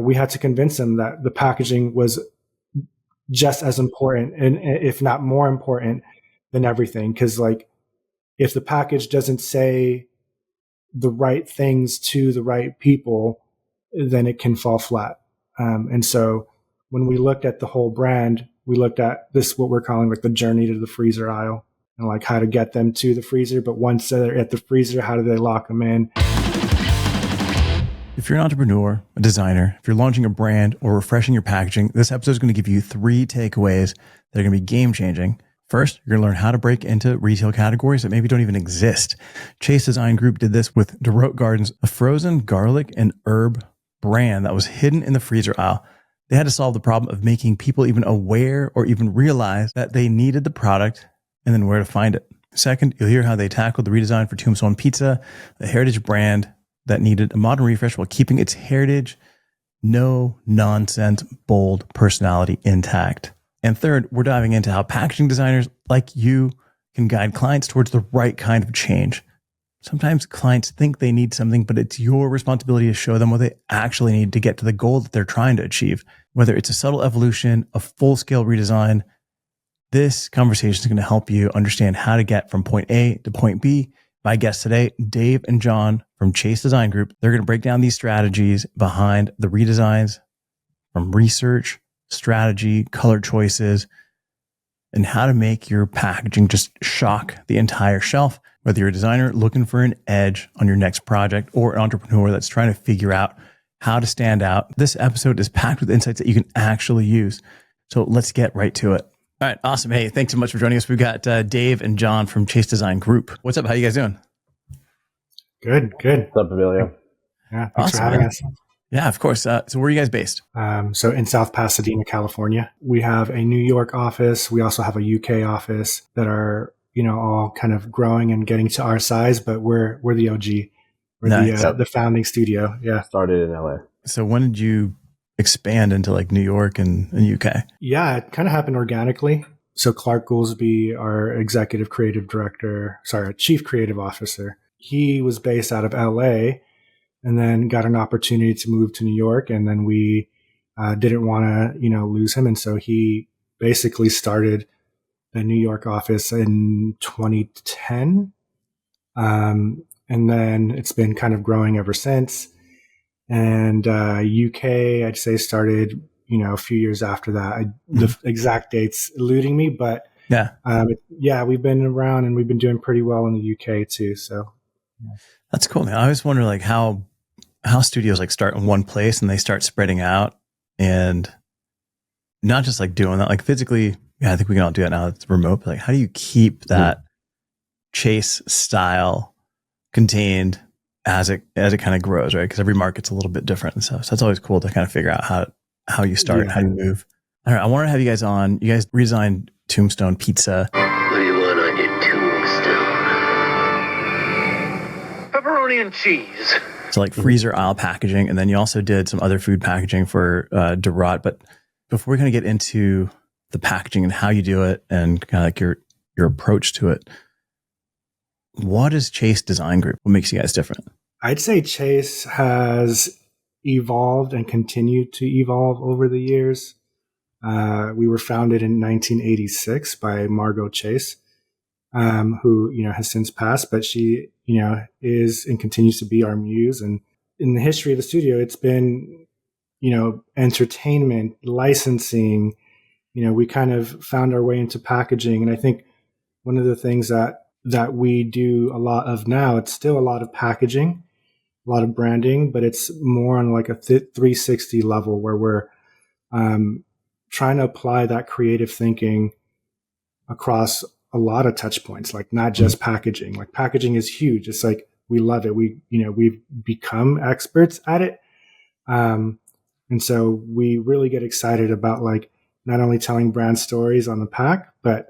we had to convince them that the packaging was just as important, and if not more important than everything. Because like, if the package doesn't say the right things to the right people, then it can fall flat. And so when we looked at the whole brand, we looked at this, what we're calling like the journey to the freezer aisle, and like how to get them to the freezer. But once they're at the freezer, how do they lock them in? If you're an entrepreneur, a designer, if you're launching a brand or refreshing your packaging, this episode is going to give you 3 takeaways that are going to be game changing. First, you're going to learn how to break into retail categories that maybe don't even exist. Chase Design Group did this with Dorot Gardens, a frozen garlic and herb brand that was hidden in the freezer aisle. They had to solve the problem of making people even aware or even realize that they needed the product and then where to find it. Second, you'll hear how they tackled the redesign for Tombstone Pizza, the heritage brand that needed a modern refresh while keeping its heritage, no nonsense, bold personality intact. And third, we're diving into how packaging designers like you can guide clients towards the right kind of change. Sometimes clients think they need something, but it's your responsibility to show them what they actually need to get to the goal that they're trying to achieve. Whether it's a subtle evolution, a full-scale redesign, this conversation is going to help you understand how to get from point A to point B. My guests today, Dave and John from Chase Design Group. They're going to break down these strategies behind the redesigns, from research, strategy, color choices, and how to make your packaging just shock the entire shelf. Whether you're a designer looking for an edge on your next project or an entrepreneur that's trying to figure out how to stand out, this episode is packed with insights that you can actually use. So let's get right to it. All right, awesome. Hey, thanks so much for joining us. We've got Dave and John from Chase Design Group. What's up? How you guys doing? Good. What's up, Evelio? Yeah, thanks Awesome, for having man. us. Yeah, of course. So where are you guys based? So in South Pasadena, California, we have a New York office. We also have a UK office that are, all kind of growing and getting to our size, but we're the OG. We're Nice. the founding studio. Yeah. Started in LA. So when did you expand into like New York and UK? Yeah, it kind of happened organically. So Clark Goolsby, our our chief creative officer, he was based out of LA and then got an opportunity to move to New York. And then we didn't want to, lose him. And so he basically started the New York office in 2010. And then it's been kind of growing ever since. And UK, I'd say, started, a few years after that. The exact dates eluding me, but we've been around and we've been doing pretty well in the UK too. So that's cool, man. I always wonder like how studios like start in one place and they start spreading out, and not just like doing that, like physically. Yeah, I think we can all do it now. It's remote. But like, how do you keep that Chase style contained as it kind of grows, right? Because every market's a little bit different and stuff. So it's always cool to kind of figure out how you start, how you move. All right, I want to have you guys on. You guys redesigned Tombstone Pizza. What do you want on your tombstone? Pepperoni and cheese. So like freezer aisle packaging, and then you also did some other food packaging for Dorot. But before we kind of get into the packaging and how you do it and kind of like your approach to it, what is Chase Design Group? What makes you guys different? I'd say Chase has evolved and continued to evolve over the years. We were founded in 1986 by Margot Chase, who, has since passed, but she, is and continues to be our muse. And in the history of the studio, it's been, entertainment, licensing. We kind of found our way into packaging. And I think one of the things that we do a lot of now, it's still a lot of packaging, a lot of branding, but it's more on like a 360 level where we're trying to apply that creative thinking across a lot of touch points, like not just packaging. Like packaging is huge. It's like, we love it. We've become experts at it. And so we really get excited about like not only telling brand stories on the pack, but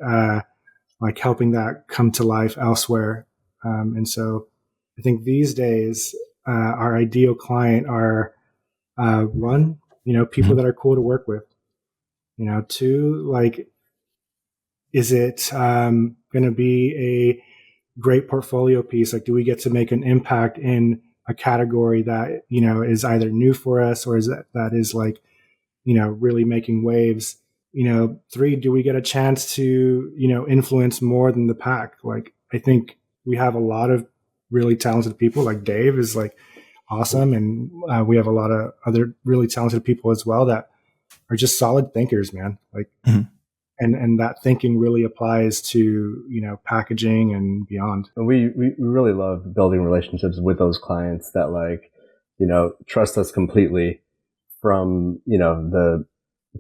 like helping that come to life elsewhere. And so I think these days, our ideal client are one, people that are cool to work with. Two, like, is it going to be a great portfolio piece? Like, do we get to make an impact in a category that, is either new for us or that is like, really making waves. 3, do we get a chance to, influence more than the pack? Like, I think we have a lot of really talented people. Like Dave is like awesome. And we have a lot of other really talented people as well that are just solid thinkers, man. Like, and that thinking really applies to, packaging and beyond. We really love building relationships with those clients that like, trust us completely from,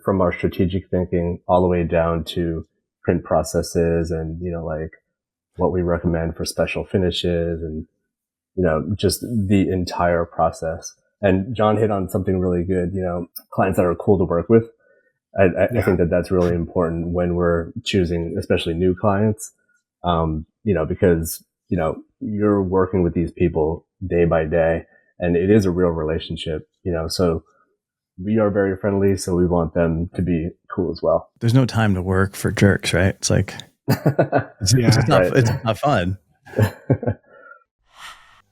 from our strategic thinking all the way down to print processes and, like what we recommend for special finishes and, just the entire process. And John hit on something really good, clients that are cool to work with. I think that that's really important when we're choosing, especially new clients, because, you're working with these people day by day and it is a real relationship, so we are very friendly. So we want them to be cool as well. There's no time to work for jerks, right? It's like, it's not fun.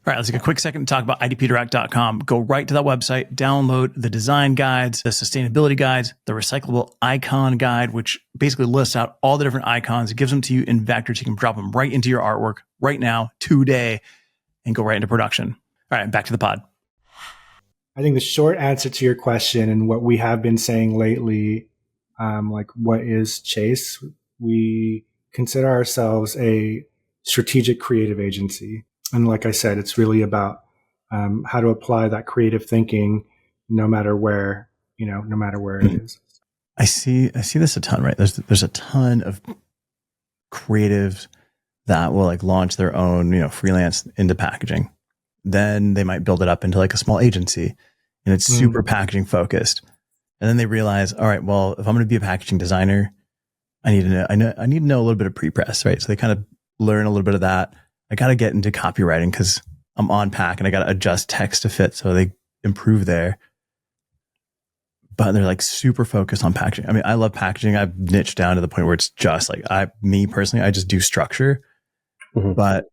All right, let's take a quick second to talk about idpdirect.com. Go right to that website, download the design guides, the sustainability guides, the recyclable icon guide, which basically lists out all the different icons. It gives them to you in vectors. You can drop them right into your artwork right now, today, and go right into production. All right, back to the pod. I think the short answer to your question and what we have been saying lately, like what is Chase? We consider ourselves a strategic creative agency. And like I said, it's really about how to apply that creative thinking no matter where it is. I see this a ton, right? There's a ton of creatives that will like launch their own, freelance into packaging. Then they might build it up into like a small agency and it's super packaging focused. And then they realize, all right, well, if I'm going to be a packaging designer, I need to know a little bit of pre-press, right? So they kind of learn a little bit of that. I got to get into copywriting because I'm on pack and I got to adjust text to fit. So they improve there. But they're like super focused on packaging. I mean, I love packaging. I've niched down to the point where it's just like me personally, I just do structure. But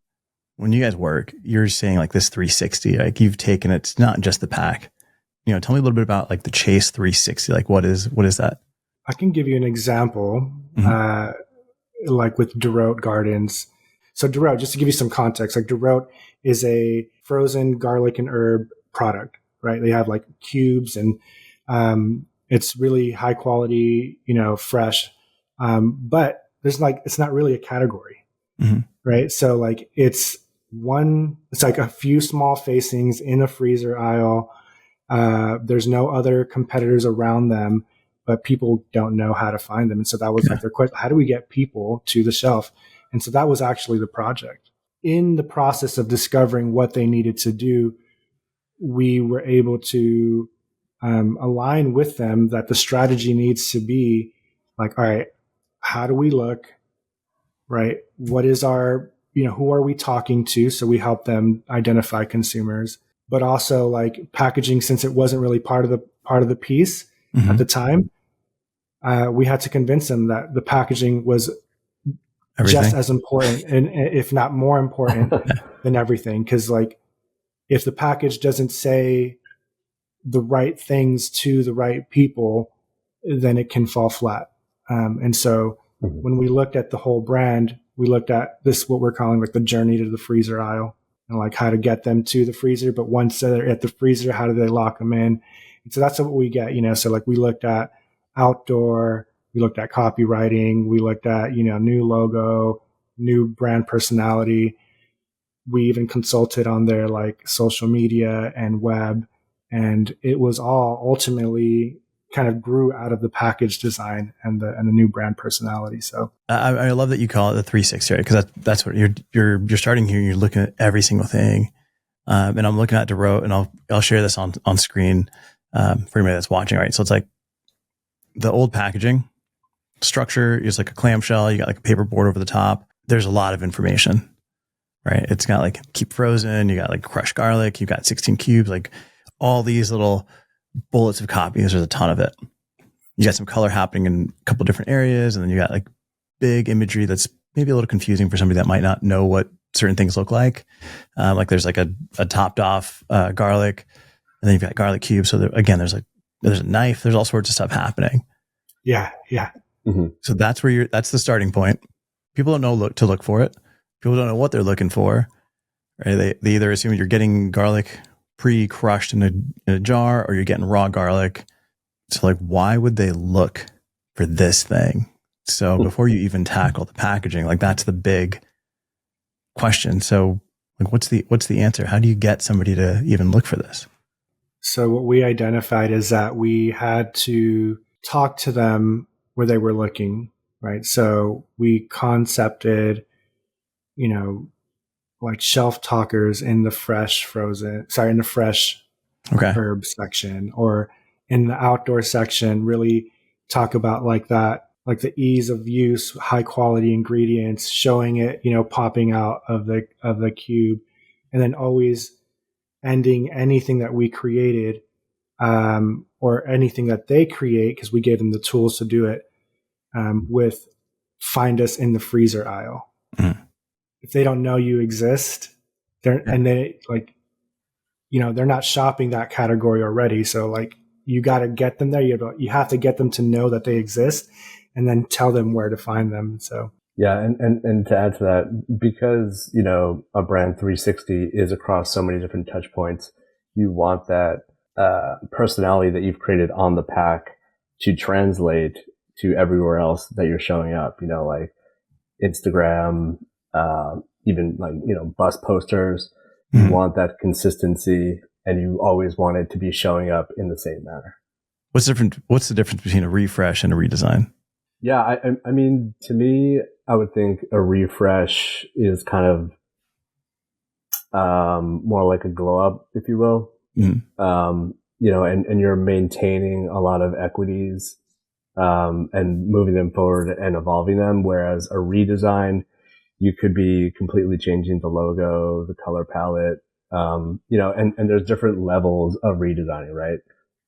when you guys work, you're saying like this 360, like you've taken it's not just the pack. Tell me a little bit about like the Chase 360. Like what is that? I can give you an example, like with Dorot Gardens. So Dorot, just to give you some context, like Dorot is a frozen garlic and herb product, right? They have like cubes and it's really high quality, fresh. But it's not really a category, right? So like it's like a few small facings in a freezer aisle. There's no other competitors around them, but people don't know how to find them. And so that was like their question. How do we get people to the shelf? And so that was actually the project. In the process of discovering what they needed to do, we were able to align with them that the strategy needs to be like, all right, how do we look, right? What is our, who are we talking to? So we help them identify consumers, but also like packaging, since it wasn't really part of the piece at the time, we had to convince them that the packaging was everything. Just as important, and if not more important than everything. Because like, if the package doesn't say the right things to the right people, then it can fall flat. And so when we looked at the whole brand, we looked at this, what we're calling like the journey to the freezer aisle, and like how to get them to the freezer. But once they're at the freezer, how do they lock them in? And so that's what we get, So like we looked at outdoor, we looked at copywriting, we looked at, new logo, new brand personality. We even consulted on their like social media and web. And it was all ultimately kind of grew out of the package design and the new brand personality. So I love that you call it the 360, right? Because that's what you're starting here. You're looking at every single thing. And I'm looking at Dorot, and I'll share this on screen for anybody that's watching, right? So it's like the old packaging structure is like a clamshell. You got like a paper board over the top. There's a lot of information, right? It's got like keep frozen. You got like crushed garlic. You got 16 cubes, like all these little bullets of copies. There's a ton of it. You got some color happening in a couple different areas. And then you got like big imagery that's maybe a little confusing for somebody that might not know what certain things look like. Like there's like a topped off garlic, and then you've got garlic cubes. So again, there's a knife. There's all sorts of stuff happening. Yeah. Mm-hmm. So that's that's the starting point. People don't know to look for it. People don't know what they're looking for. Right? They either assume you're getting garlic pre-crushed in a jar, or you're getting raw garlic. So like, why would they look for this thing? So before you even tackle the packaging, like that's the big question. So like, what's the answer? How do you get somebody to even look for this? So what we identified is that we had to talk to them where they were looking, right? So we concepted, like shelf talkers in the fresh herb section, or in the outdoor section, really talk about like that, like the ease of use, high quality ingredients, showing it, popping out of the cube, and then always ending anything that we created, or anything that they create, because we gave them the tools to do it, with find us in the freezer aisle. Mm-hmm. If they don't know you exist, they're not shopping that category already. So like, you got to get them there. You have to get them to know that they exist, and then tell them where to find them. So yeah, and to add to that, because a brand 360 is across so many different touch points, you want that personality that you've created on the pack to translate to everywhere else that you're showing up. Like Instagram, even like bus posters. You want that consistency, and you always want it to be showing up in the same manner. What's the difference between a refresh and a redesign? Yeah, I mean, to me, I would think a refresh is kind of more like a glow up, if you will. And you're maintaining a lot of equities, and moving them forward and evolving them. Whereas a redesign, you could be completely changing the logo, the color palette, and there's different levels of redesigning, right?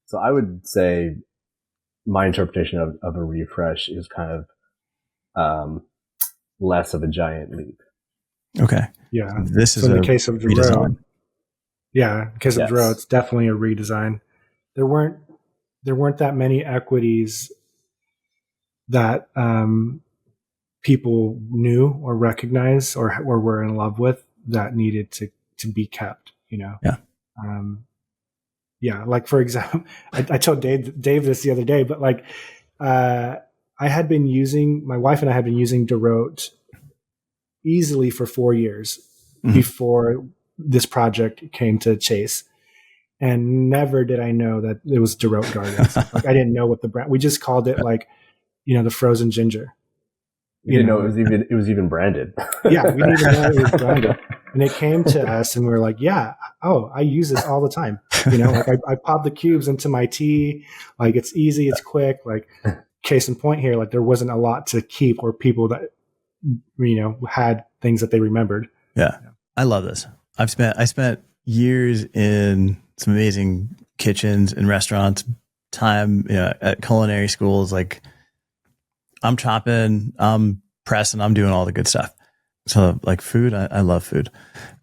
So I would say my interpretation of a refresh is kind of less of a giant leap. Okay. Yeah. This is in the case of redesign. Yeah, in the case of Dorot, it's definitely a redesign. There weren't that many equities that people knew or recognized or were in love with that needed to be kept, Yeah. Like for example, I told Dave this the other day, but like, my wife and I had been using Dorot easily for 4 years before this project came to Chase. And never did I know that it was Dorot Gardens. Like I didn't know what the brand, we just called it like, the frozen ginger. You didn't know it was even branded. Yeah, we didn't even know it was branded. And it came to us and we were like, yeah, I use this all the time. Like I pop the cubes into my tea. Like it's easy, it's quick. Like case in point here, like there wasn't a lot to keep, or people that, had things that they remembered. Yeah. I love this. I spent years in some amazing kitchens and restaurants, time, at culinary schools. Like I'm chopping, I'm pressing, I'm doing all the good stuff. So like food, I love food.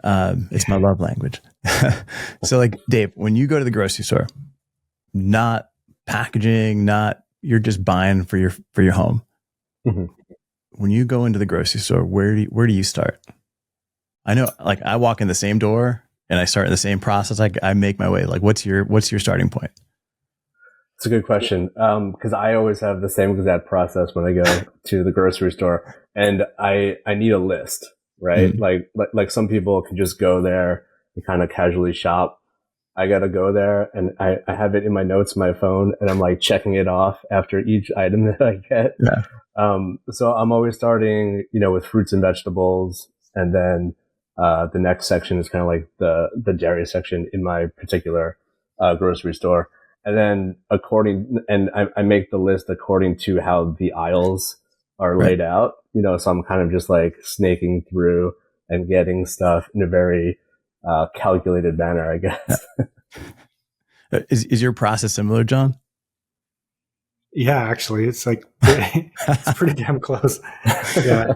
It's my love language. So like Dave, when you go to the grocery store, not packaging, you're just buying for your home. Mm-hmm. When you go into the grocery store, where do you start? I know, like I walk in the same door and I start in the same process. I make my way. Like, what's your starting point? It's a good question. Cause I always have the same exact process when I go to the grocery store, and I need a list, right? Mm-hmm. Like some people can just go there and kind of casually shop. I got to go there and I have it in my notes on my phone, and I'm like checking it off after each item that I get. Yeah. So I'm always starting, with fruits and vegetables, and then the next section is kind of like the dairy section in my particular grocery store. And then I make the list according to how the aisles are laid out, so I'm kind of just like snaking through and getting stuff in a very calculated manner, I guess. Is your process similar, John? Yeah, actually, it's like it's pretty damn close. Yeah.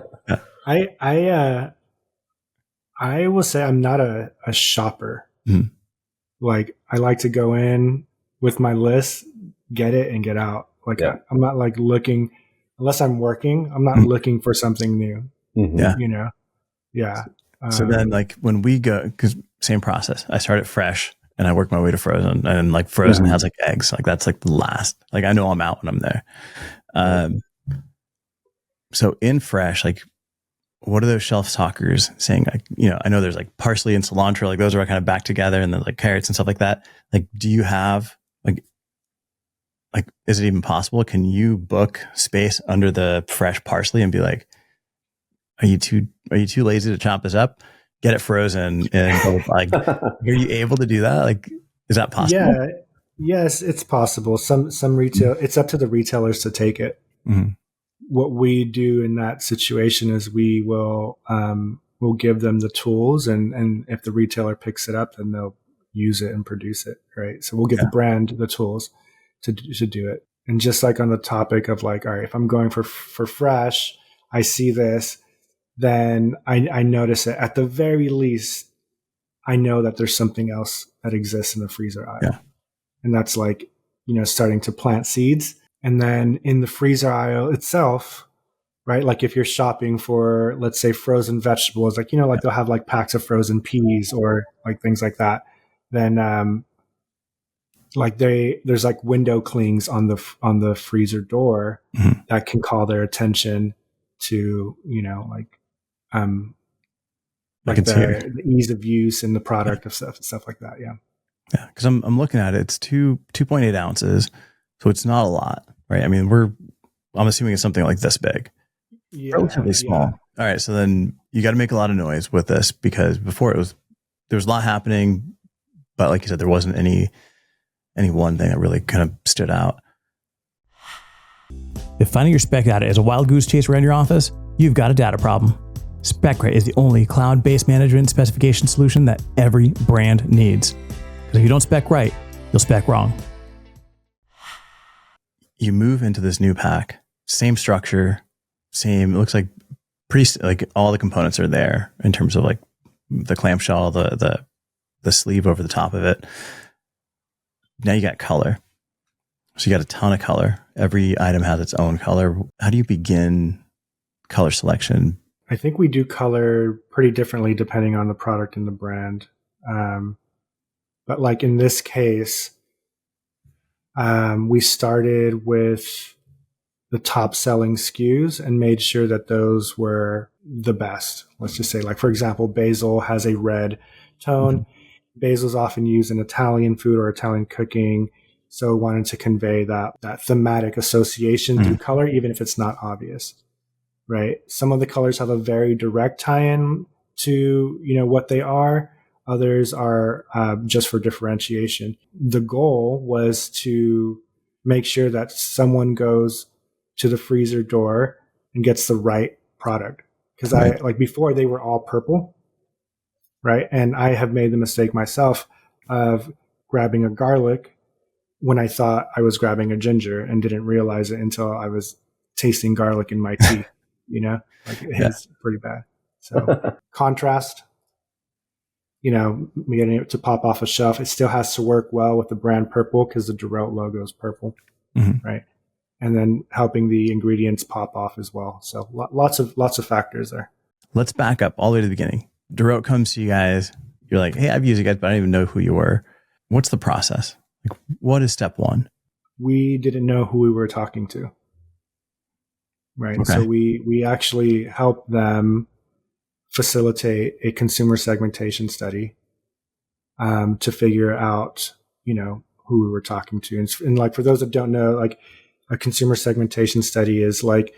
I will say I'm not a shopper. Mhm. Like I like to go in with my list, get it and get out. Like Yeah. I'm not like looking unless I'm working, I'm not Mhm. looking for something new, Yeah. you know? Yeah. So then like when we go, because same process, I start at fresh and I work my way to frozen, and like frozen has like eggs. Like that's like the last, like I know I'm out when I'm there. So in fresh, like what are those shelf talkers saying? Like, you know, I know there's like parsley and cilantro, like those are kind of back together, and then like carrots and stuff like that. Like, do you have like, is it even possible? Can you book space under the fresh parsley and be like, are you too lazy to chop this up? Get it frozen and like, are you able to do that? Like, is that possible? Yeah. Yes, it's possible. Some retail it's up to the retailers to take it. Mm-hmm. What we do in that situation is we will we'll give them the tools, and if the retailer picks it up, then they'll use it and produce it, right? So we'll give the brand the tools to do it. And just like on the topic of like, all right, if I'm going for fresh, I see this, then I notice it. At the very least, I know that there's something else that exists in the freezer aisle. Yeah. And that's like, you know, starting to plant seeds. And then in the freezer aisle itself, right? Like if you're shopping for, let's say, frozen vegetables, like, you know, like they'll have like packs of frozen peas or like things like that. Then, like there's like window clings on the freezer door that can call their attention to, you know, like the ease of use and the product of stuff like that. Yeah. Yeah. Cause I'm looking at it. It's 2.8 ounces. So it's not a lot, right? I mean, I'm assuming it's something like this big, relatively small. Yeah. All right. So then you got to make a lot of noise with this, because before there was a lot happening, but like you said, there wasn't any one thing that really kind of stood out. If finding your spec data is a wild goose chase around your office, you've got a data problem. SpecRite is the only cloud-based management specification solution that every brand needs. Because if you don't spec right, you'll spec wrong. You move into this new pack, same structure, same, it looks like like all the components are there in terms of like the clamshell, the sleeve over the top of it. Now you got color. So you got a ton of color. Every item has its own color. How do you begin color selection? I think we do color pretty differently depending on the product and the brand. But like in this case, we started with the top selling SKUs and made sure that those were the best. Let's just say, like, for example, basil has a red tone. Mm-hmm. Basil is often used in Italian food or Italian cooking. So wanted to convey that thematic association through color, even if it's not obvious, right? Some of the colors have a very direct tie-in to, you know, what they are. Others are just for differentiation. The goal was to make sure that someone goes to the freezer door and gets the right product. Because I, like before, they were all purple, right? And I have made the mistake myself of grabbing a garlic when I thought I was grabbing a ginger and didn't realize it until I was tasting garlic in my tea, you know, like it's pretty bad. So contrast, you know, getting it to pop off a shelf. It still has to work well with the brand purple because the Dorot logo is purple, right? And then helping the ingredients pop off as well. So lots of factors there. Let's back up all the way to the beginning. Dorot comes to you guys. You're like, hey, I've used you guys, but I don't even know who you were. What's the process? Like, what is step one? We didn't know who we were talking to. Right. Okay. So we actually helped them facilitate a consumer segmentation study to figure out, you know, who we were talking to. And like, for those that don't know, like a consumer segmentation study is like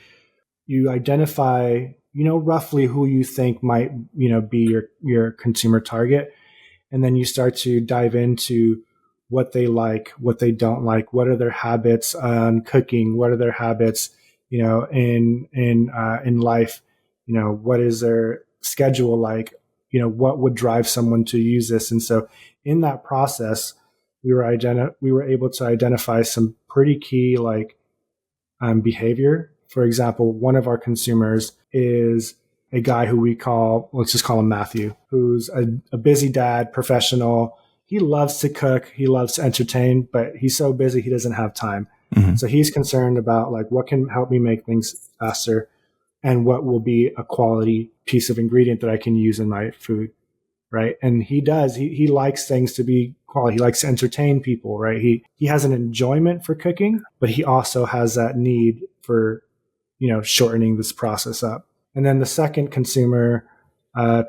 you identify, you know, roughly who you think might, you know, be your consumer target. And then you start to dive into what they like, what they don't like, what are their habits on cooking, what are their habits, you know, in life, you know, what is their schedule like, you know, what would drive someone to use this. And so in that process, we were able to identify some pretty key like behavior. For example, one of our consumers is a guy who let's just call him Matthew, who's a busy dad, professional. He loves to cook. He loves to entertain, but he's so busy he doesn't have time. Mm-hmm. So he's concerned about like what can help me make things faster and what will be a quality piece of ingredient that I can use in my food. Right. And he does. He likes things to be quality. He likes to entertain people. Right. He has an enjoyment for cooking, but he also has that need for, shortening this process up. And then the second consumer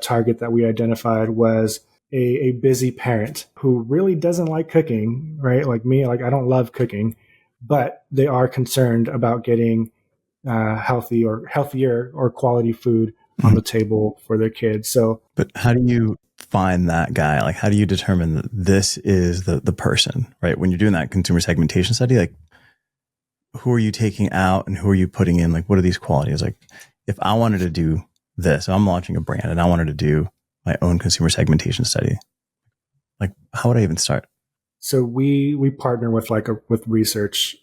target that we identified was a busy parent who really doesn't like cooking. Right. Like me, like I don't love cooking, but they are concerned about getting healthier or quality food on the table for their kids. So, but how do you find that guy? Like, how do you determine that this is the person, right? When you're doing that consumer segmentation study, like who are you taking out and who are you putting in? Like, what are these qualities? Like if I wanted to do this, I'm launching a brand and I wanted to do my own consumer segmentation study, like how would I even start? So we partner with with research,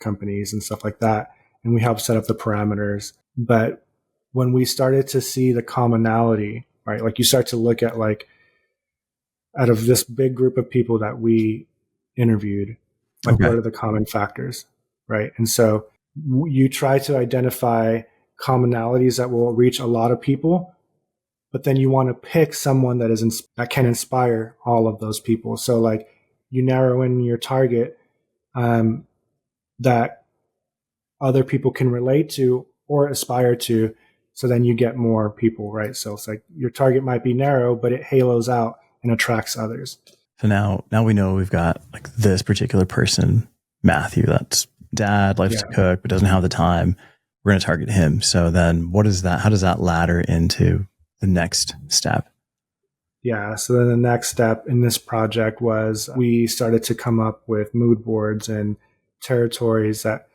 companies and stuff like that. And we help set up the parameters. But when we started to see the commonality, right? Like you start to look at like out of this big group of people that we interviewed, like what are the common factors, right? And so you try to identify commonalities that will reach a lot of people, but then you want to pick someone that can inspire all of those people. So like you narrow in your target that other people can relate to or aspire to. So then you get more people, right? So it's like your target might be narrow, but it halos out and attracts others. So now we know we've got like this particular person, Matthew, that's dad, likes to cook, but doesn't have the time. We're going to target him. So then how does that ladder into the next step? Yeah. So then the next step in this project was we started to come up with mood boards and territories that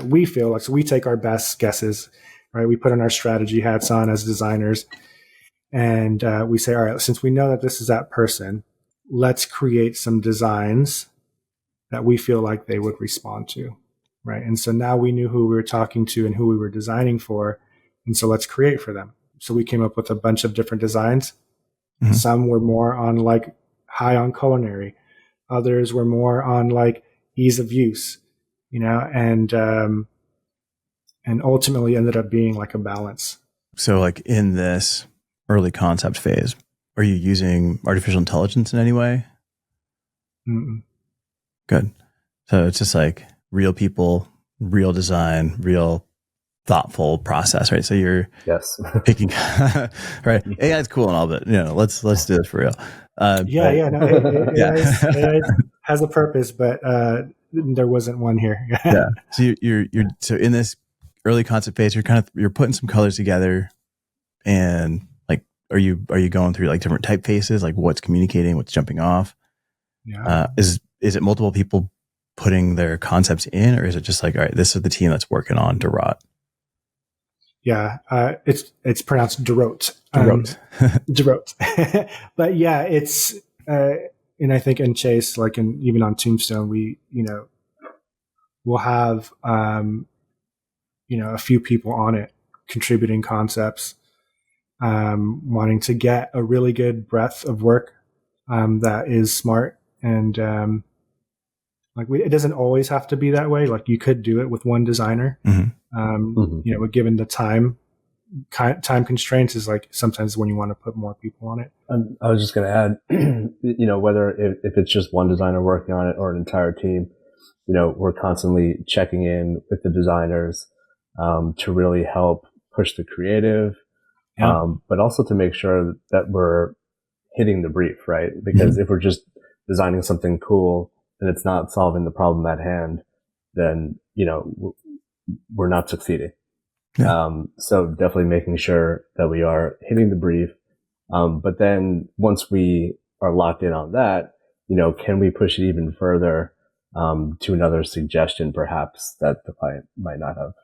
we feel like, so we take our best guesses, right? We put on our strategy hats on as designers and we say, all right, since we know that this is that person, let's create some designs that we feel like they would respond to, right? And so now we knew who we were talking to and who we were designing for. And so let's create for them. So we came up with a bunch of different designs. Mm-hmm. Some were more on like high on culinary. Others were more on like ease of use, and ultimately ended up being like a balance. So like in this early concept phase, are you using artificial intelligence in any way? Mm-mm. Good. So it's just like real people, real design, real thoughtful process, right? So you're picking, right? AI is cool and all, but let's do this for real. AI has a purpose, but there wasn't one here. Yeah. So you're so in this early concept phase, you're putting some colors together, and like, are you going through like different typefaces, like what's communicating, what's jumping off? Yeah. Is it multiple people putting their concepts in, or is it just like, all right, this is the team that's working on Dorot? Yeah, it's pronounced Dorot. Dorot. Dorot. But yeah, it's and I think in Chase, like even on Tombstone, we we'll have a few people on it contributing concepts, wanting to get a really good breadth of work that is smart and it doesn't always have to be that way. Like you could do it with one designer. Mm-hmm. But given the time constraints is like sometimes when you want to put more people on it. I was just going to add, whether if it's just one designer working on it or an entire team, we're constantly checking in with the designers to really help push the creative, but also to make sure that we're hitting the brief, right? Because if we're just designing something cool and it's not solving the problem at hand, then, we're not succeeding. Yeah. So definitely making sure that we are hitting the brief. But then once we are locked in on that, can we push it even further, to another suggestion perhaps that the client might not have,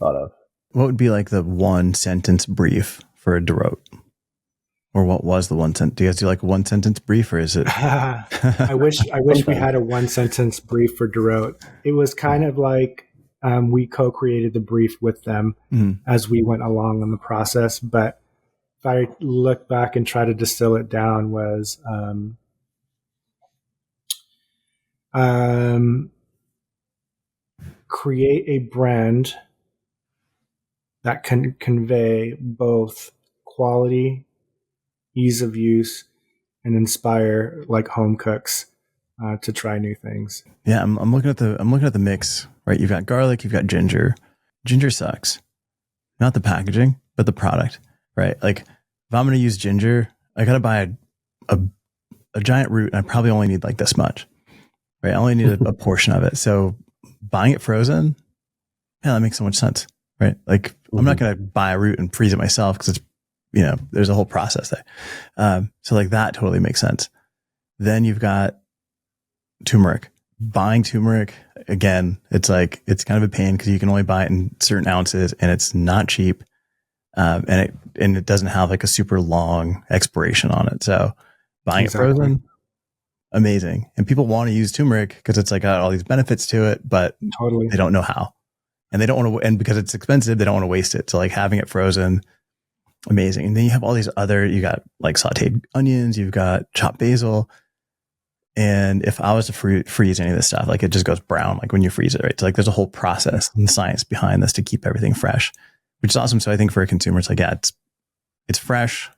thought of? What would be like the one sentence brief for a Dorot? Or what was the one sentence? Do you guys do like a one sentence brief, or is it? I wish we had a one sentence brief for Dorot. It was kind of like, we co-created the brief with them as we went along in the process. But if I look back and try to distill it down, was create a brand that can convey both quality, ease of use, and inspire like home cooks to try new things. Yeah, I'm looking at the mix, right? You've got garlic, you've got ginger. Ginger sucks. Not the packaging, but the product, right? Like if I'm going to use ginger, I got to buy a giant root, and I probably only need like this much, right? I only need a portion of it. So buying it frozen, yeah, that makes so much sense, right? Like I'm not going to buy a root and freeze it myself because it's, there's a whole process there. So like that totally makes sense. Then you've got turmeric. Buying turmeric, again, it's kind of a pain because you can only buy it in certain ounces and it's not cheap. And it doesn't have like a super long expiration on it. So buying it frozen, amazing. And people want to use turmeric because it's like got all these benefits to it, but they don't know how. And they don't want to, and because it's expensive, they don't want to waste it. So like having it frozen, amazing. And then you have all these you got like sauteed onions, you've got chopped basil. And if I was to freeze any of this stuff, like it just goes brown, like when you freeze it, right? So like there's a whole process and science behind this to keep everything fresh, which is awesome. So I think for a consumer, it's like, yeah, it's fresh,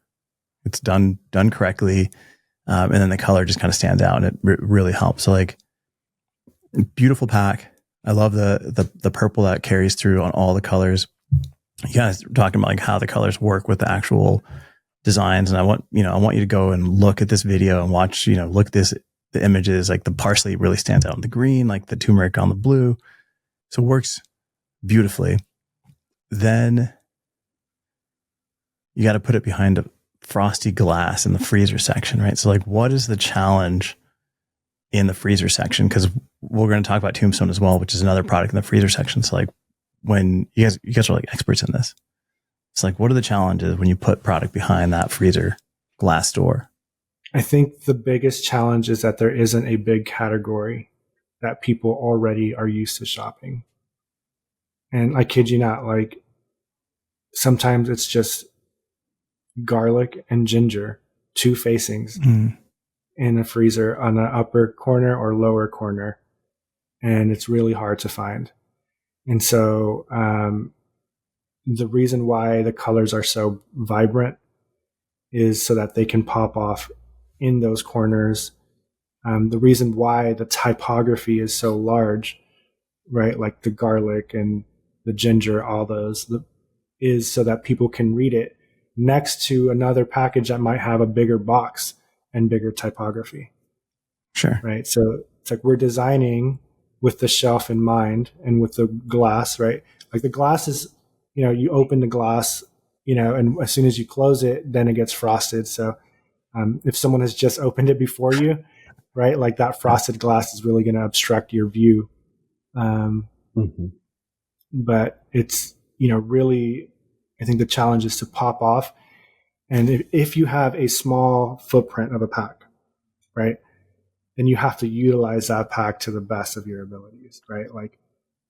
it's done correctly. And then the color just kind of stands out and it really helps. So like beautiful pack. I love the purple that carries through on all the colors. You guys were talking about like how the colors work with the actual designs. And I want you to go and look at this video and watch, look at the images, like the parsley really stands out in the green, like the turmeric on the blue. So it works beautifully. Then you got to put it behind a frosty glass in the freezer section, right? So like, what is the challenge in the freezer section? Because we're going to talk about Tombstone as well, which is another product in the freezer section. So like when you guys are like experts in this, it's like, what are the challenges when you put product behind that freezer glass door? I think the biggest challenge is that there isn't a big category that people already are used to shopping. And I kid you not, like sometimes it's just garlic and ginger, two facings in a freezer on an upper corner or lower corner. And it's really hard to find. And so the reason why the colors are so vibrant is so that they can pop off in those corners. The reason why the typography is so large, right? Like the garlic and the ginger, all those, is so that people can read it next to another package that might have a bigger box and bigger typography. Sure. Right. So it's like we're designing with the shelf in mind and with the glass, right? Like the glass is, you open the glass, and as soon as you close it, then it gets frosted. So if someone has just opened it before you, right, like that frosted glass is really going to obstruct your view. But it's, really, I think the challenge is to pop off. And if you have a small footprint of a pack, right, then you have to utilize that pack to the best of your abilities, right? Like,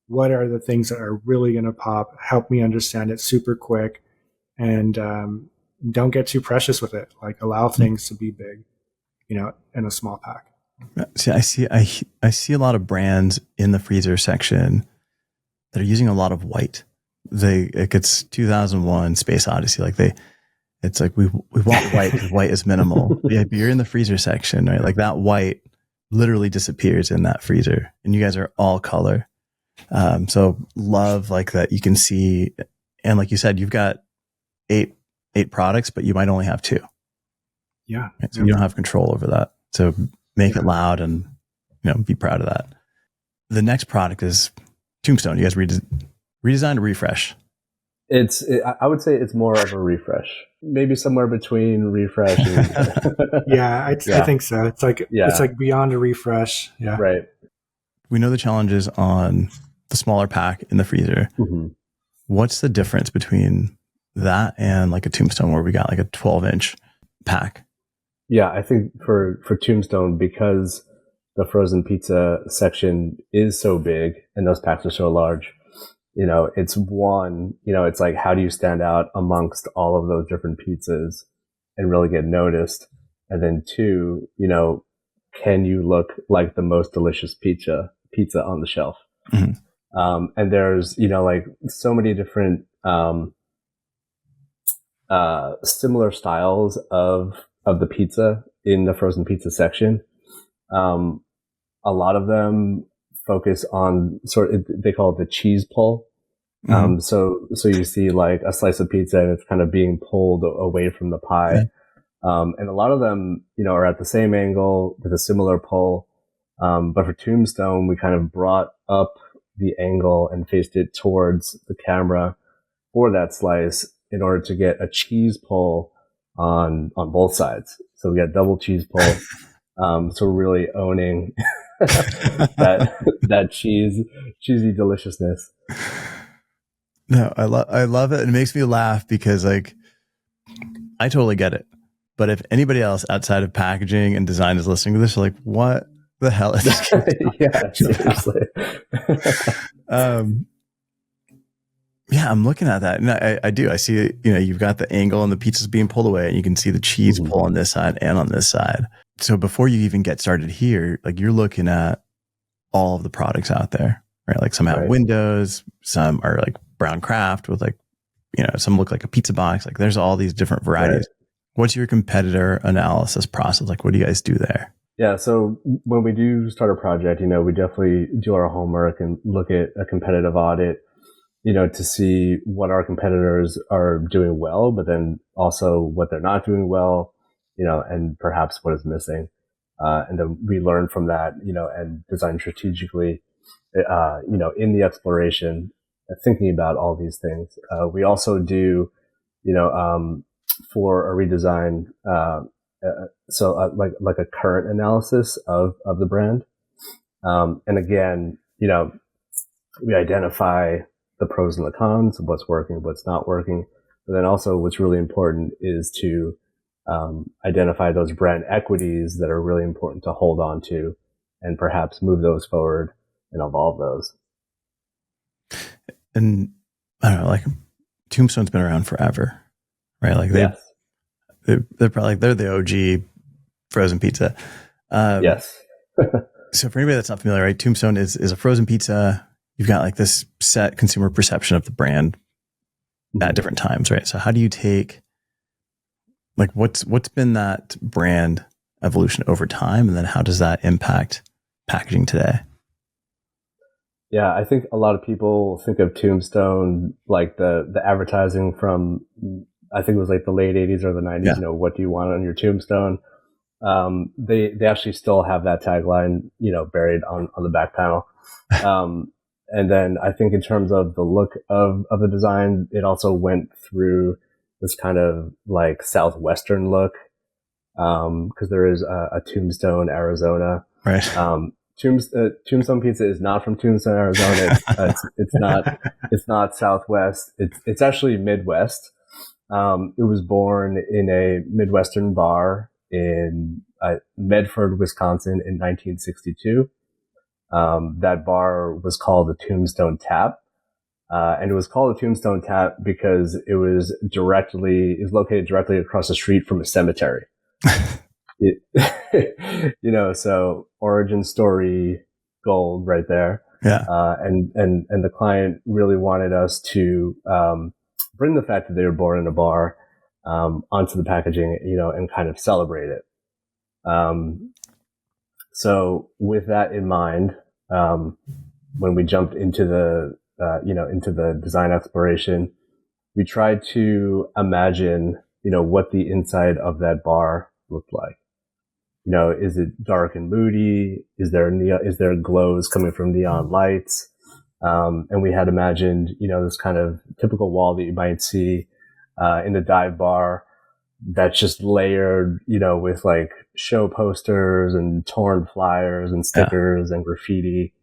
what are the things that are really going to pop? Help me understand it super quick, and don't get too precious with it. Like, allow things to be big, in a small pack. See, I see a lot of brands in the freezer section that are using a lot of white. It's 2001 Space Odyssey. It's like we want white because white is minimal. But yeah, but you're in the freezer section, right? Like that white literally disappears in that freezer, and you guys are all color. So love like that you can see, and like you said, you've got eight products, but you might only have two. Yeah. Right? So you don't have control over that. So make it loud and be proud of that. The next product is Tombstone. You guys redesign or refresh? I would say it's more of a refresh, maybe somewhere between refresh and I think so. It's like beyond a refresh. Yeah. Right. We know the challenges on the smaller pack in the freezer. What's the difference between that and like a Tombstone where we got like a 12-inch pack? Yeah, I think for Tombstone, because the frozen pizza section is so big and those packs are so large, it's one, it's like, how do you stand out amongst all of those different pizzas and really get noticed? And then two, can you look like the most delicious pizza on the shelf? Mhm. And there's, like so many different, similar styles of the pizza in the frozen pizza section. A lot of them focus on they call it the cheese pull. Mhm. So you see like a slice of pizza and it's kind of being pulled away from the pie. Yeah. And a lot of them, are at the same angle with a similar pull. But for Tombstone, we kind of brought up the angle and faced it towards the camera for that slice in order to get a cheese pull on both sides. So we got double cheese pull. So we're really owning that cheesy deliciousness. No, I love it. And it makes me laugh because like I totally get it. But if anybody else outside of packaging and design is listening to this, they're like, what the hell is this? Yeah, seriously. Yeah, I'm looking at that. And I do. I see, you've got the angle and the pizza's being pulled away and you can see the cheese pull on this side and on this side. So before you even get started here, like you're looking at all of the products out there, right? Like some have windows, some are like brown craft with like, some look like a pizza box. Like there's all these different varieties. Right. What's your competitor analysis process? Like, what do you guys do there? Yeah. So when we do start a project, we definitely do our homework and look at a competitive audit, to see what our competitors are doing well, but then also what they're not doing well, and perhaps what is missing. And then we learn from that, and design strategically, in the exploration, thinking about all these things. We also do, for a redesign, like a current analysis of the brand. And again, we identify the pros and the cons of what's working, what's not working. But then also what's really important is to identify those brand equities that are really important to hold on to and perhaps move those forward and evolve those. And I don't know, like Tombstone's been around forever, right? Like they're probably, they're the OG frozen pizza. Yes. So for anybody that's not familiar, right? Tombstone is a frozen pizza. You've got like this set consumer perception of the brand at different times, right? So how do you take, like what's been that brand evolution over time? And then how does that impact packaging today? Yeah, I think a lot of people think of Tombstone like the advertising from, I think it was like the late 80s or the 90s, what do you want on your tombstone? They actually still have that tagline, buried on the back panel. And then I think in terms of the look of the design, it also went through this kind of like Southwestern look. Cause there is a Tombstone, Arizona. Right. Tombstone Pizza is not from Tombstone, Arizona. It's not Southwest. It's actually Midwest. It was born in a Midwestern bar in Medford, Wisconsin in 1962. That bar was called the Tombstone Tap. And it was called the Tombstone Tap because it was located directly across the street from a cemetery. So origin story gold right there. Yeah. And the client really wanted us to, bring the fact that they were born in a bar, onto the packaging, and kind of celebrate it. So with that in mind, when we jumped into the design exploration, we tried to imagine, what the inside of that bar looked like. Is it dark and moody? Is there glows coming from neon lights? And we had imagined, this kind of typical wall that you might see, in the dive bar that's just layered, with like show posters and torn flyers and stickers and graffiti.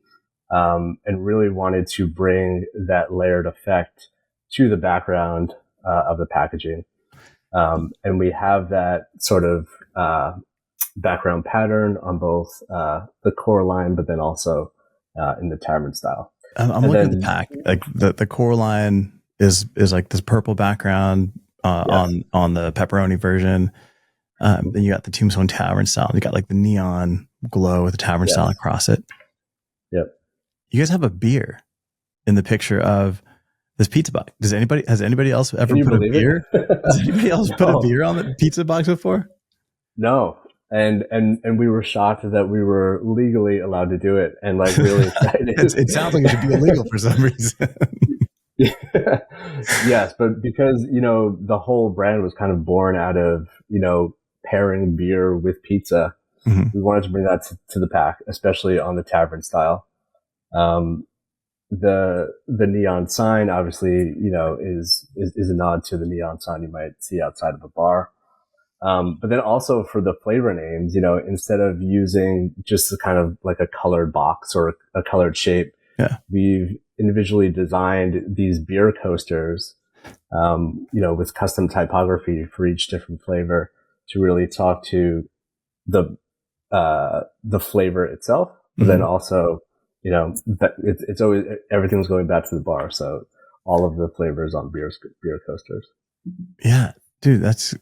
And really wanted to bring that layered effect to the background, of the packaging. And we have that sort of, background pattern on both, the core line, but then also, in the tavern style. I'm And looking at the then, pack. Like the core line is like this purple background on the pepperoni version. Then you got the Tombstone Tavern style. You got like the neon glow with the tavern style yes. across it. Yep. You guys have a beer in the picture of this pizza box. Has anybody else ever Can you put a believe beer? it? Has anybody else put a No. beer on the pizza box before? No. And we were shocked that we were legally allowed to do it, and like really excited. It sounds like it should be illegal for some reason. Yes, but because, the whole brand was kind of born out of, pairing beer with pizza, Mhm. we wanted to bring that to the pack, especially on the tavern style. The neon sign, obviously, is a nod to the neon sign you might see outside of a bar. But then also for the flavor names, instead of using just kind of like a colored box or a colored shape, Yeah. we've individually designed these beer coasters, with custom typography for each different flavor to really talk to the flavor itself. But then also, that it's always, everything's going back to the bar. So all of the flavors on beer coasters. Yeah, dude, that's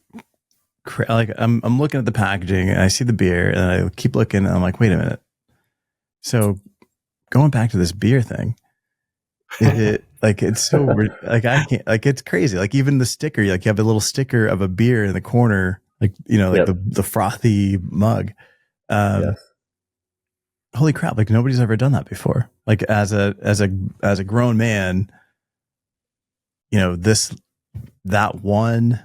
like I'm looking at the packaging and I see the beer and I keep looking and I'm like, wait a minute. So going back to this beer thing, is it like it's so like I can't, like it's crazy. Like even the sticker, like you have a little sticker of a beer in the corner, like like Yep. the frothy mug. Yes. Holy crap! Like nobody's ever done that before. Like as a grown man, that one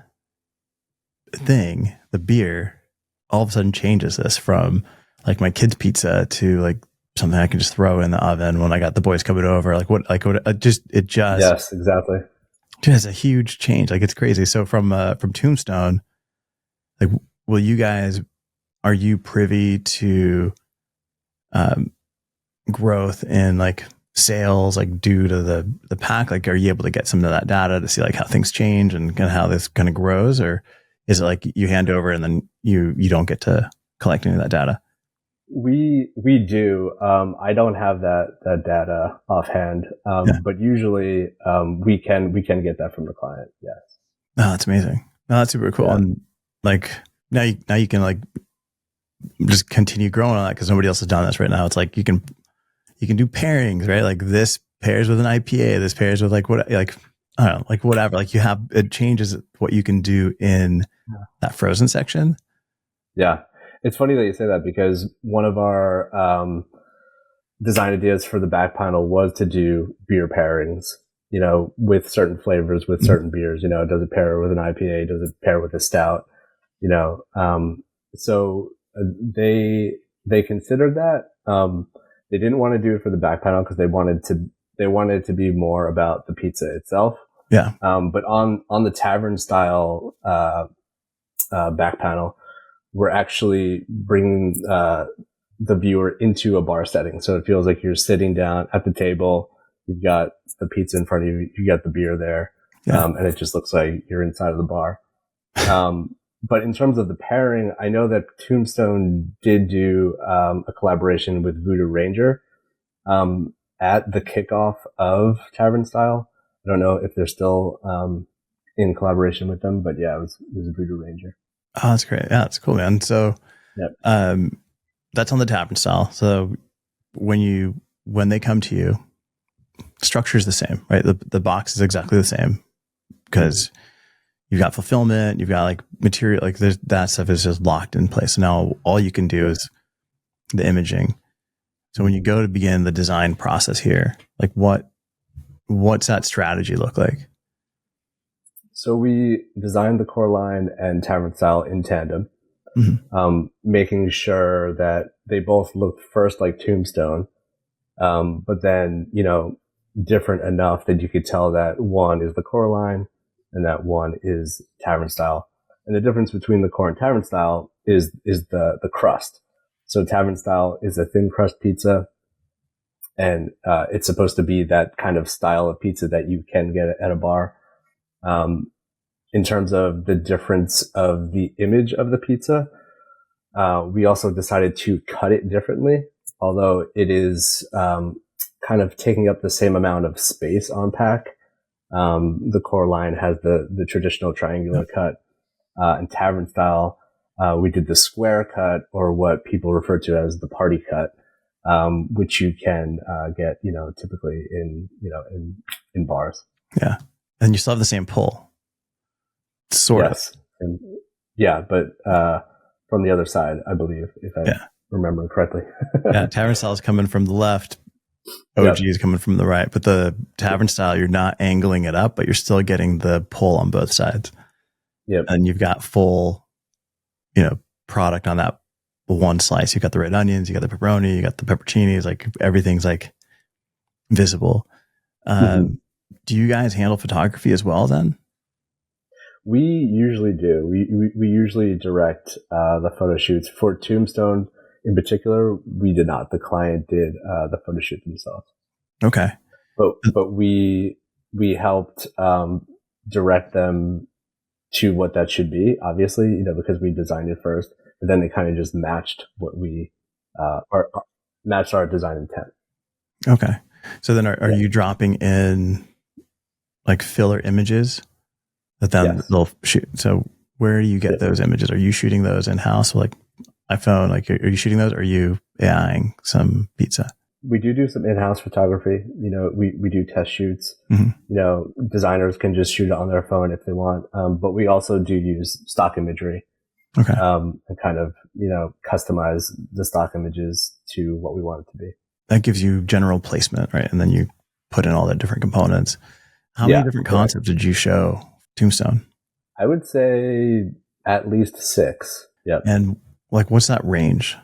thing, the beer, all of a sudden changes this from like my kid's pizza to like something I can just throw in the oven when I got the boys coming over. It just Yes, exactly. It has a huge change. Like it's crazy. So from Tombstone, like are you privy to growth in like sales, like due to the pack? Like are you able to get some of that data to see like how things change and kind of how this kind of grows, or is it like you hand over and then you don't get to collect any of that data? We do. I don't have that data offhand, but usually we can get that from the client. Yes. Oh, that's amazing. No, that's super cool. Yeah. And like now you can like just continue growing on that because nobody else has done this right now. It's like you can do pairings, right? Like this pairs with an IPA, this pairs with like what, like I don't know, like whatever. Like it changes what you can do in that frozen section. Yeah. It's funny that you say that because one of our design ideas for the back panel was to do beer pairings, with certain flavors, with certain beers. Does it pair with an IPA? Does it pair with a stout? So they considered that. They didn't want to do it for the back panel because they wanted it to be more about the pizza itself. Yeah. But on the tavern style back panel, we're actually bringing the viewer into a bar setting. So it feels like you're sitting down at the table. You've got the pizza in front of you. You got the beer there. Yeah. And it just looks like you're inside of the bar. But in terms of the pairing, I know that Tombstone did do a collaboration with Voodoo Ranger at the kickoff of Tavern Style. I don't know if they're still in collaboration with them, but yeah, it was Voodoo Ranger. Oh, that's great. Yeah, that's cool, man. So that's on the Tavern Style. So when they come to you, structure is the same, right? The box is exactly the same because you've got fulfillment, you've got like material, like that stuff is just locked in place. So now all you can do is the imaging. So when you go to begin the design process here, like what's that strategy look like? So we designed the core line and Tavern Style in tandem, making sure that they both looked first like Tombstone, but then, different enough that you could tell that one is the core line and that one is Tavern Style. And the difference between the core and Tavern Style is the crust. So Tavern Style is a thin crust pizza, and it's supposed to be that kind of style of pizza that you can get at a bar. In terms of the difference of the image of the pizza, we also decided to cut it differently, although it is kind of taking up the same amount of space on pack. The core line has the traditional triangular cut, and tavern style. We did the square cut, or what people refer to as the party cut, which you can get, typically in bars. Yeah. And you still have the same pull. Sort of. And, yeah, but from the other side, I believe, if I remember correctly. Yeah, tavern style is coming from the left. OG is coming from the right. But the tavern style, you're not angling it up, but you're still getting the pull on both sides. Yep. And you've got full, product on that one slice. You've got the red onions, you got the pepperoni, you got the pepperoncinis, like everything's like visible. Do you guys handle photography as well then? We usually do. We usually direct the photo shoots. For Tombstone in particular, we did not. The client did the photo shoot themselves. Okay. But we helped direct them to what that should be, obviously, because we designed it first, but then they kind of just matched what we matched our design intent. Okay. So then are you dropping in like filler images that then they'll shoot? So where do you get those images? Are you shooting those in-house, like iPhone? Like, are you shooting those, or are you AIing some pizza? We do some in-house photography. We do test shoots. Designers can just shoot it on their phone if they want. But we also do use stock imagery. Okay. And kind of, customize the stock images to what we want it to be. That gives you general placement, right? And then you put in all the different components. How many different concepts did you show Tombstone? I would say at least 6. Yeah. And like, what's that range?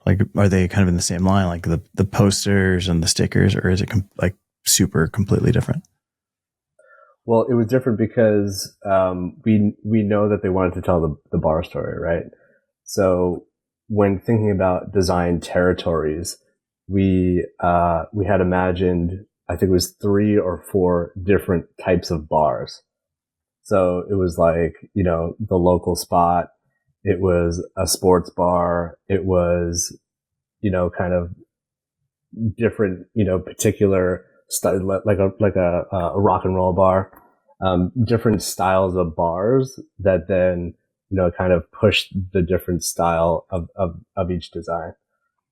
Like, are they kind of in the same line, like the posters and the stickers, or is it like super completely different? Well, it was different because we know that they wanted to tell the bar story, right? So when thinking about design territories, we had imagined, I think it was 3 or 4 different types of bars. So it was like, the local spot. It was a sports bar. It was, kind of different, particular style, like a rock and roll bar. Different styles of bars that then, kind of pushed the different style of each design.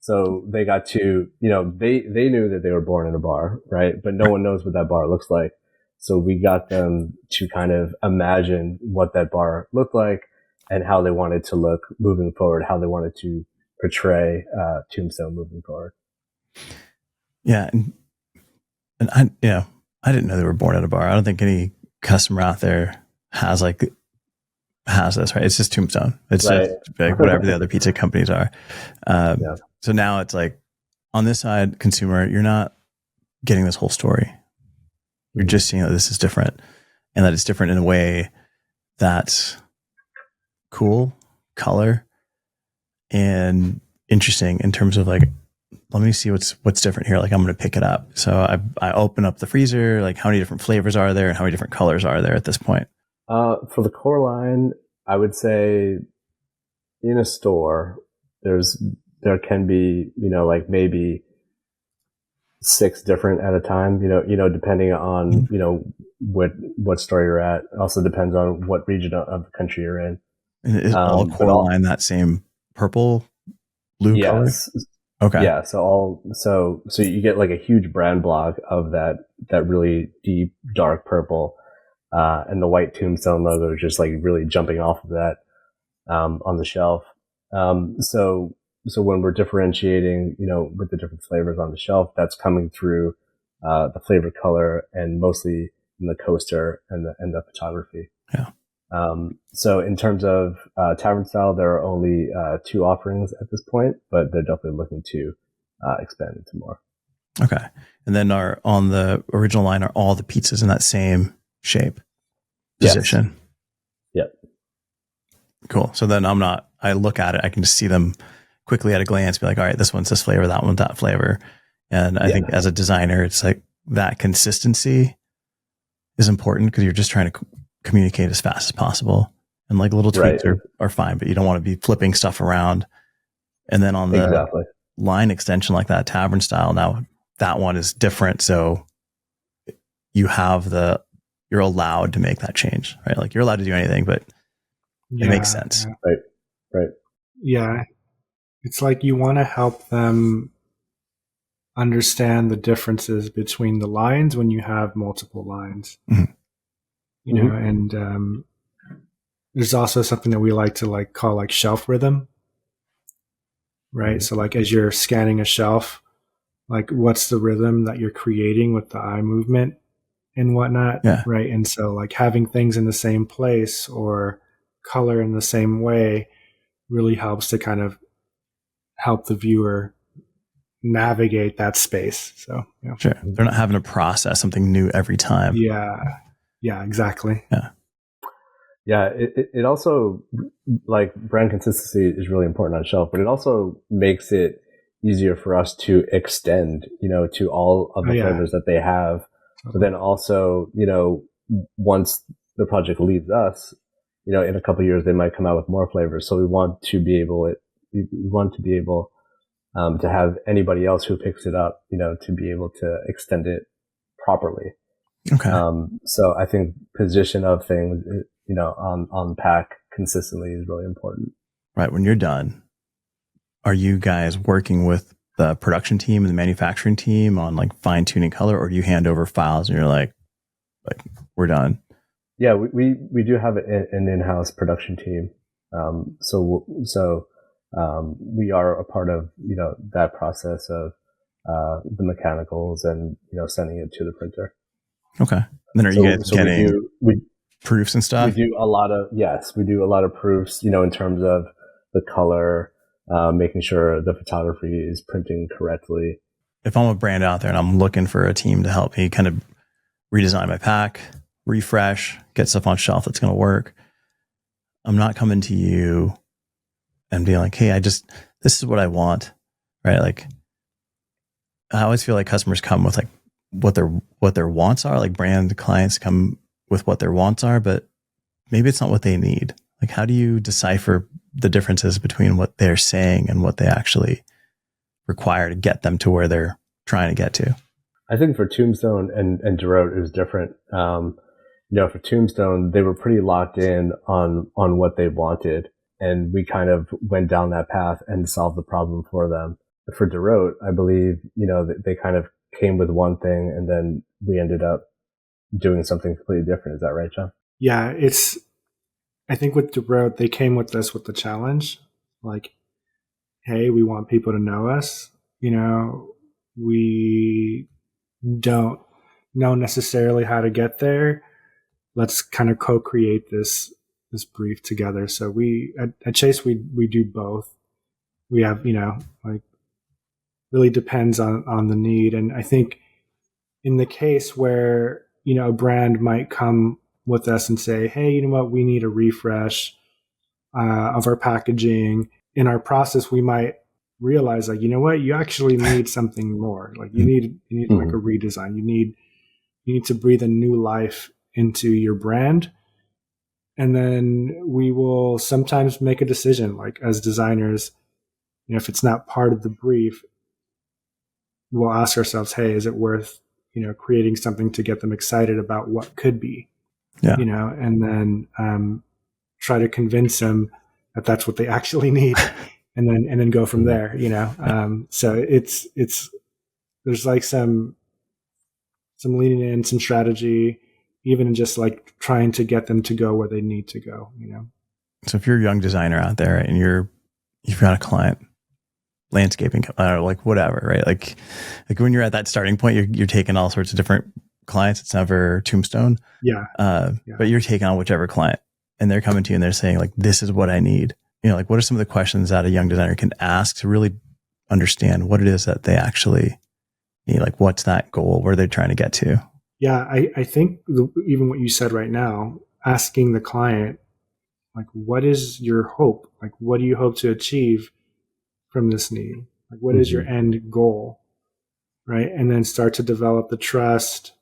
So they got to, they knew that they were born in a bar, right? But no one knows what that bar looks like. So we got them to kind of imagine what that bar looked like and how they wanted to look moving forward, how they wanted to portray Tombstone moving forward. Yeah. And I didn't know they were born at a bar. I don't think any customer out there has this, right? It's just Tombstone. It's just like whatever the other pizza companies are. So now it's like, on this side, consumer, you're not getting this whole story. You're just seeing that this is different, and that it's different in a way that's cool, color, and interesting in terms of like, let me see what's different here. Like, I'm going to pick it up. So I open up the freezer. Like, how many different flavors are there, and how many different colors are there at this point? For the core line, I would say in a store, there can be, like maybe 6 different at a time, depending on, what store you're at. It also depends on what region of the country you're in. And is all core line that same purple, blue color? Okay. Yeah. So you get like a huge brand block of that really deep, dark purple, and the white Tombstone logo is just like really jumping off of that, on the shelf. So when we're differentiating, with the different flavors on the shelf, that's coming through, the flavor color and mostly in the coaster and the photography. Yeah. So in terms of, tavern style, there are only, 2 offerings at this point, but they're definitely looking to, expand into more. Okay. And then on the original line, are all the pizzas in that same shape, position? Yes. Yep. Cool. So then I look at it, I can just see them quickly at a glance, be like, all right, this one's this flavor, that one's that flavor. And I think as a designer, it's like that consistency is important, because you're just trying to communicate as fast as possible. And like little tweaks are fine, but you don't want to be flipping stuff around. And then on the line extension, like that tavern style, now that one is different. So you're allowed to make that change, right? Like you're allowed to do anything, but it makes sense. Yeah. Right. Yeah. It's like you want to help them understand the differences between the lines when you have multiple lines. Mm-hmm. You know, and there's also something that we like to call like shelf rhythm, right? Mm-hmm. So like as you're scanning a shelf, like what's the rhythm that you're creating with the eye movement and whatnot, Yeah. right? And so like having things in the same place or color in the same way really helps to kind of help the viewer navigate that space. So, you know. Sure. They're not having to process something new every time. Yeah, exactly. Yeah, it also, like, brand consistency is really important on shelf, but it also makes it easier for us to extend, to all of the flavors that they have. But then also, once the project leaves us, in a couple of years, they might come out with more flavors. So we want to be able to have anybody else who picks it up, to be able to extend it properly. Okay. So I think position of things, on pack consistently is really important. Right. When you're done, are you guys working with the production team and the manufacturing team on like fine tuning color, or do you hand over files and you're like we're done? Yeah, we do have an in-house production team. So we are a part of, that process of, the mechanicals and, sending it to the printer. Okay. And then are you guys getting proofs and stuff? We do a lot of proofs, in terms of the color, making sure the photography is printing correctly. If I'm a brand out there and I'm looking for a team to help me kind of redesign my pack, refresh, get stuff on shelf that's going to work, I'm not coming to you and being like, hey, this is what I want, right? Like, I always feel like customers come with like what their wants are, like brand clients come with what their wants are, but maybe it's not what they need. Like, how do you decipher the differences between what they're saying and what they actually require to get them to where they're trying to get to? I think for Tombstone and Dorot, it was different. For Tombstone, they were pretty locked in on what they wanted, and we kind of went down that path and solved the problem for them. For Dorot, I believe, they kind of came with one thing and then we ended up doing something completely different. Is that right, John? Yeah, I think with Dorot, they came with us with the challenge. Like, hey, we want people to know us. We don't know necessarily how to get there. Let's kind of co-create this brief together. So we at Chase we do both. We have really depends on the need, and I think in the case where a brand might come with us and say, hey, you know what, we need a refresh of our packaging. In our process, we might realize like, you know what, you actually need something more. Like you need like a redesign. You need to breathe a new life into your brand. And then we will sometimes make a decision, like as designers, if it's not part of the brief, we'll ask ourselves, hey, is it worth, creating something to get them excited about what could be, and then try to convince them that that's what they actually need, and then go from there, So it's there's like some leaning in, some strategy, even just like trying to get them to go where they need to go, So if you're a young designer out there and you've got a client, landscaping, or like whatever, right? Like when you're at that starting point, you're taking all sorts of different clients. It's never Tombstone. Yeah. But you're taking on whichever client, and they're coming to you and they're saying like, this is what I need. Like what are some of the questions that a young designer can ask to really understand what it is that they actually need? Like what's that goal? Where they're trying to get to? Yeah. I think even what you said right now, asking the client, like, what is your hope? Like, what do you hope to achieve from this need? Like, what is your end goal? Right. And then start to develop the trust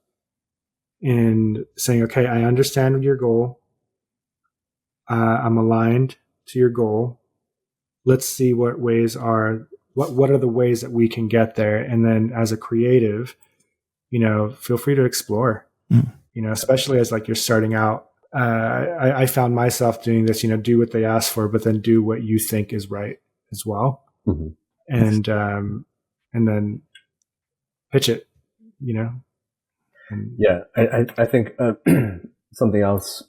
in saying, okay, I understand your goal. I'm aligned to your goal. Let's see what ways are what are the ways that we can get there? And then as a creative, feel free to explore, especially as like you're starting out. I found myself doing this, do what they ask for, but then do what you think is right as well. Mm-hmm. And then pitch it, And, yeah, I think something else,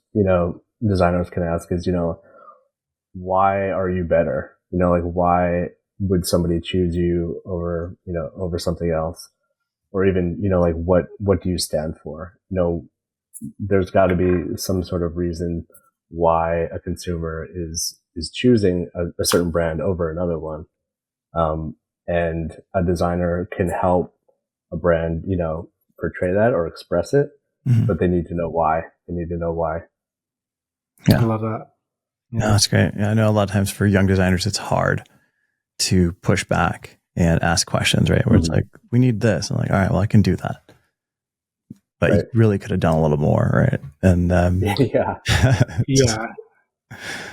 designers can ask is, why are you better? Like why would somebody choose you over, over something else? Or even, like what do you stand for? There's got to be some sort of reason why a consumer is choosing a certain brand over another one. And a designer can help a brand, portray that or express it, but they need to know why. Yeah. I love that. Yeah. No, that's great. Yeah, I know a lot of times for young designers, it's hard to push back and ask questions, right? Where it's like, we need this. I'm like, all right, well, I can do that. But you really could have done a little more, right? And yeah.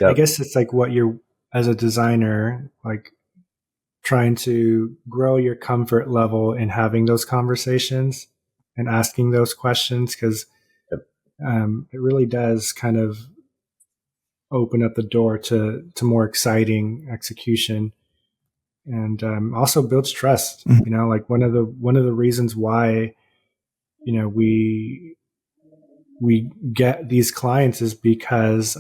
I guess it's like what you're, as a designer, like trying to grow your comfort level in having those conversations and asking those questions, because it really does kind of open up the door to more exciting execution, and also builds trust. Like one of the reasons why we get these clients is because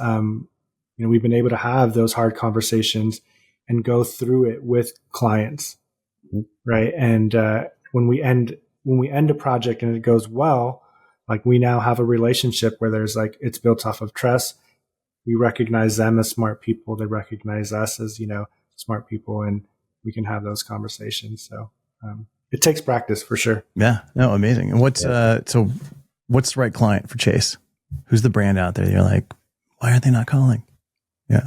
we've been able to have those hard conversations and go through it with clients, right? And when we end a project and it goes well, like we now have a relationship where there's like, it's built off of trust. We recognize them as smart people. They recognize us as, smart people, and we can have those conversations. So it takes practice for sure. Yeah. No, amazing. And what's the right client for Chase? Who's the brand out there? You're like, why aren't they not calling? Yeah.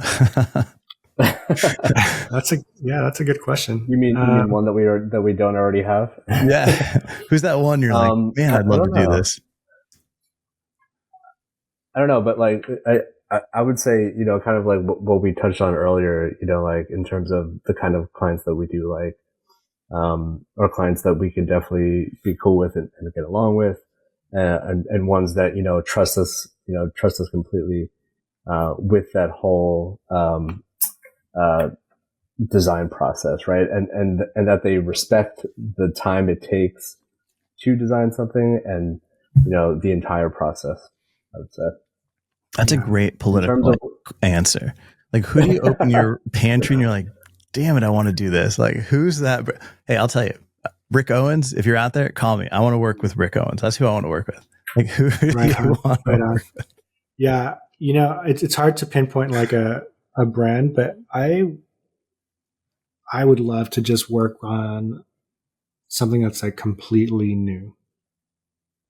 That's a good question. You mean one that we don't already have? Yeah. Who's that one? You're like, man, I'd love to do this. I don't know, but like I would say, kind of like what we touched on earlier, like in terms of the kind of clients that we do, like, or clients that we can definitely be cool with and get along with, and ones that, trust us completely, with that whole, design process, right? And that they respect the time it takes to design something and, the entire process, I would say. That's a great political answer. Like, who do you open your pantry and you're like, damn it, I want to do this? Like, who's that? Hey, I'll tell you, Rick Owens, if you're out there, call me. I want to work with Rick Owens. That's who I want to work with. Like, who do you want to work with? Yeah. It's hard to pinpoint like a brand, but I would love to just work on something that's like completely new,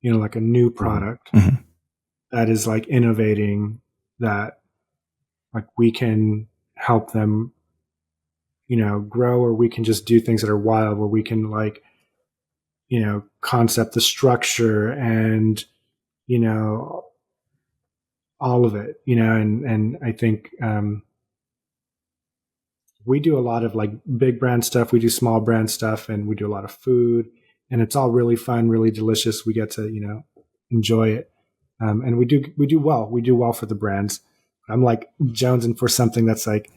like a new product. That is like innovating, that like we can help them, grow, or we can just do things that are wild, where we can like, concept the structure and, all of it, and I think, we do a lot of like big brand stuff. We do small brand stuff, and we do a lot of food, and it's all really fun, really delicious. We get to, enjoy it. And we do well for the brands. I'm like jonesing for something that's like,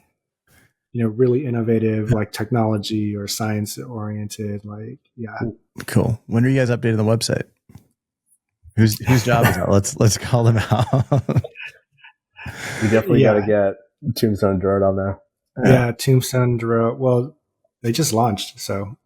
really innovative, like technology or science oriented. Like, yeah. Cool. When are you guys updating the website? Whose job is that? Let's call them out. You definitely got to get Tombstone Dorot on there. Yeah, Tombstone Dorot. Well, they just launched, so